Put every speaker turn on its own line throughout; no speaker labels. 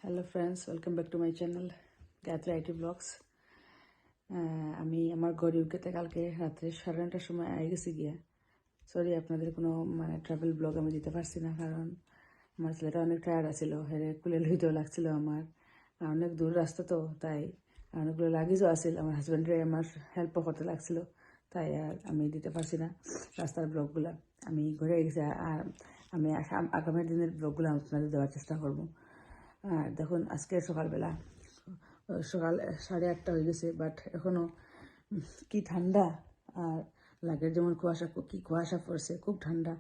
Hello friends, welcome back to my channel Gayatri IT blogs. আমি আমার ঘরে উঠতে কালকে রাত্রে 9:30টার সময় আই গেছি গিয়া। সরি, আপনাদের কোনো ট্রাভেল ব্লগ আমি দিতে পারছি না, কারণ আমার ছেলেটা অনেক টায়ার্ড আছিল, হেরে কুলে লইতেও লাগছিল আমার। অনেক দূর রাস্তা তো, তাই অনেকগুলো লাগেজও আছিল, আমার হাজব্যান্ডরে আমার হেল্পও করতে লাগছিল, তাই আর আমি দিতে পারছি না রাস্তার ব্লগগুলো। আমি ঘরে গেছি, আর আমি আগামী দিনের ব্লগগুলো আপনাদের দেওয়ার চেষ্টা করবো। আর দেখুন, আজকে সকালবেলা সকাল 8:30 হয়ে গেছে, বাট এখনও কি ঠান্ডা। আর লাগের যেমন কুয়াশা, কি কুয়াশা পড়ছে, খুব ঠান্ডা।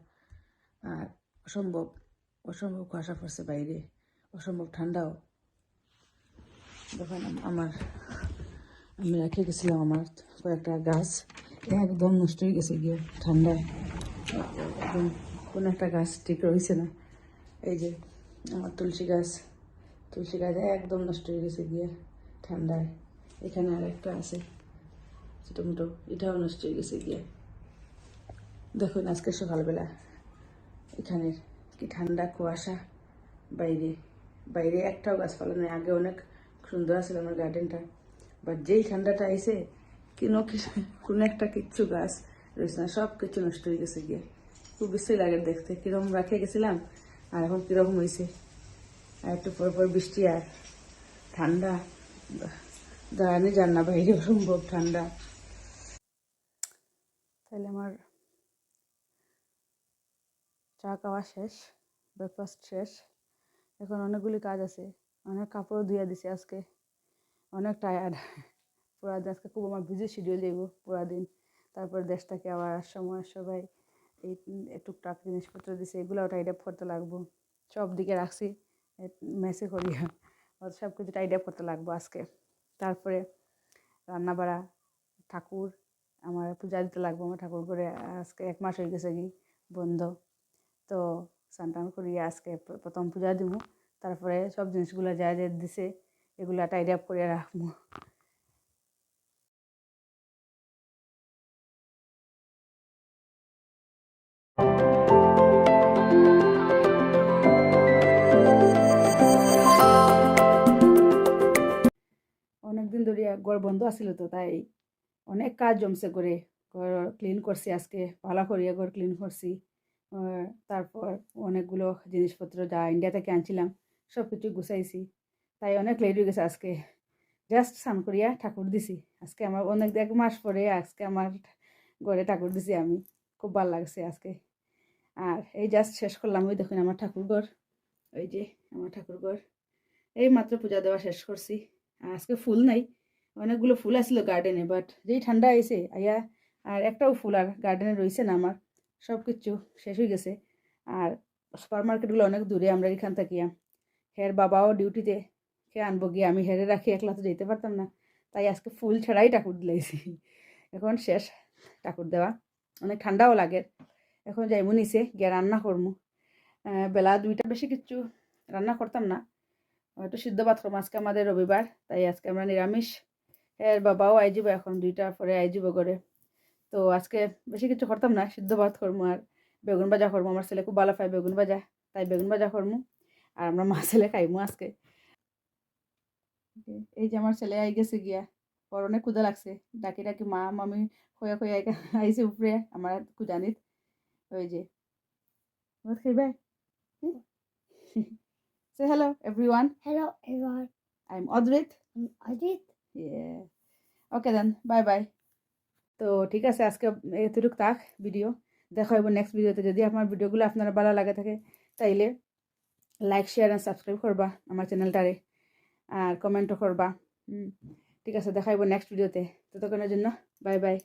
আর অসম্ভব অসম্ভব কুয়াশা পড়ছে বাইরে, অসম্ভব ঠান্ডাও। দেখুন আমি রেখে গেছিলাম আমার কয়েকটা গাছ, একদম নষ্ট হয়ে গেছে গিয়ে ঠান্ডায়। একদম কোনো একটা গাছ ঠিক রয়েছে না। এই যে আমার তুলসী গাছ একদম নষ্ট হয়ে গেছে গিয়ে ঠান্ডায়। এখানে আর একটা আছে ছোটো মোটো, এটাও নষ্ট হয়ে গেছে গিয়ে। দেখুন আজকে সকালবেলা এখানের কি ঠান্ডা, কুয়াশা। বাইরে বাইরে একটাও গাছপালা নেই। আগে অনেক সুন্দর আছিল আমার গার্ডেনটা, বাট যেই ঠান্ডাটা আইছে কোনো একটা কিচ্ছু গাছ রয়েছে না, সব কিছু নষ্ট হয়ে গেছে গিয়ে। খুব বেশি লাগে দেখতে, কিরকম রাখে গেছিলাম আর এখন কিরকম হয়েছে। আর একটু পর পর বৃষ্টি আর ঠান্ডা, দাঁড়ানো যান না বাইরে, অসম্ভব ঠান্ডা। তাহলে আমার চা খাওয়া শেষ, ব্রেকফাস্ট শেষ। এখন অনেকগুলি কাজ আছে, অনেক কাপড়ও ধুয়ে দিছে আজকে, অনেক টায়ার্ড পুরা দিন। আজকে খুব আমার বিজি শিডিউল যাইব পুরা দিন। তারপর দেশ থেকে আবার সময় সবাই এই টুকটাক জিনিসপত্র দিছে, এগুলোও টাইড আপ করতে লাগবো। সব দিকে রাখছি মেসে করিয়া, সব কিছু টাইড আপ করতে লাগবো আজকে। তারপরে রান্না বাড়া, ঠাকুর, আমার পূজা দিতে লাগবো। আমার ঠাকুর করে আজকে 1 মাস হয়ে গেছে কি বন্ধ, তো স্নান করিয়া আজকে প্রথম পূজা দিব। তারপরে সব জিনিসগুলো যা যা দিছে এগুলা টাইড আপ করে রাখবো। অনেকদিন ধরে ঘর বন্ধ আছিল, তো তাই অনেক কাজ জমছে করে। ঘর ক্লিন করছি আজকে, ভালো করিয়া ঘর ক্লিন করছি। তারপর অনেকগুলো জিনিসপত্র যা ইন্ডিয়া থেকে আনছিলাম সব কিছু গুছাইছি, তাই অনেক লেট হয়ে গেছে আজকে। জাস্ট স্নান করিয়া ঠাকুর দিছি আজকে। আমার অনেক 1 মাস পরে আজকে আমার ঘরে ঠাকুর দিছি আমি, খুব ভালো লাগছে আজকে। আর এই জাস্ট শেষ করলাম, ওই দেখুন আমার ঠাকুর ঘর, ওই যে আমার ঠাকুর ঘর। এই মাত্র পূজা দেওয়া শেষ করছি। আজকে ফুল নাই, অনেকগুলো ফুল আসছিল গার্ডেনে, বাট যেই ঠান্ডা আইছে আইয়া আর একটাও ফুল আর গার্ডেনে রয়েছে না আমার, সব কিছু শেষ হয়ে গেছে। আর সুপার মার্কেটগুলো অনেক দূরে আমরা এখান থাকিয়া। হের বাবাও ডিউটিতে, কে আনবো গিয়ে, আমি হেরে রাখি, একলা তো যেতে পারতাম না, তাই আজকে ফুল ছাড়াই ঠাকুর দিলাইছি। এখন শেষ ঠাকুর দেওয়া, অনেক ঠান্ডাও লাগে। এখন যাইমু নিচে গিয়ে রান্না করমু। বেলা 2টা, বেশি কিচ্ছু রান্না করতাম না, হয়তো সিদ্ধ ভাত করবো। আজকে আমাদের রবিবার, তাই আজকে আমরা নিরামিষ। এর বাবাও আই যাব এখন 2টার পরে আই যাব করে, তো আজকে বেশি কিছু করতাম না, সিদ্ধ ভাত করবো আর বেগুন ভাজা করবো। আমার ছেলে খুব ভালো পায় বেগুন ভাজা, তাই বেগুন ভাজা করবো। আর আমরা মা ছেলে খাইমু আজকে। এই যে আমার ছেলে আই গেছে গিয়া, ওর অনেক ক্ষুদা লাগছে, ডাকি ডাকি মা মামি খোয়া খোয়া আইছে উপরে আমার ক্ষুদানিত। ওই যে ভাত খাইবে। Say hello everyone.
Hello everyone,
I'm Odrit.
I'm Ajit.
Yeah. Okay then, bye bye. তো ঠিক আছে, আজকে এতটুকু থাক ভিডিও। দেখা হইব নেক্সট ভিডিওতে। যদি আমার ভিডিওগুলো আপনারা ভালো লাগে থাকে তাইলে লাইক, শেয়ার অ্যান্ড সাবস্ক্রাইব করবা আমার চ্যানেলটারে, আর কমেন্টও করবা। ঠিক আছে, দেখা হইব নেক্সট ভিডিওতে। ততক্ষণের জন্য বাই বাই।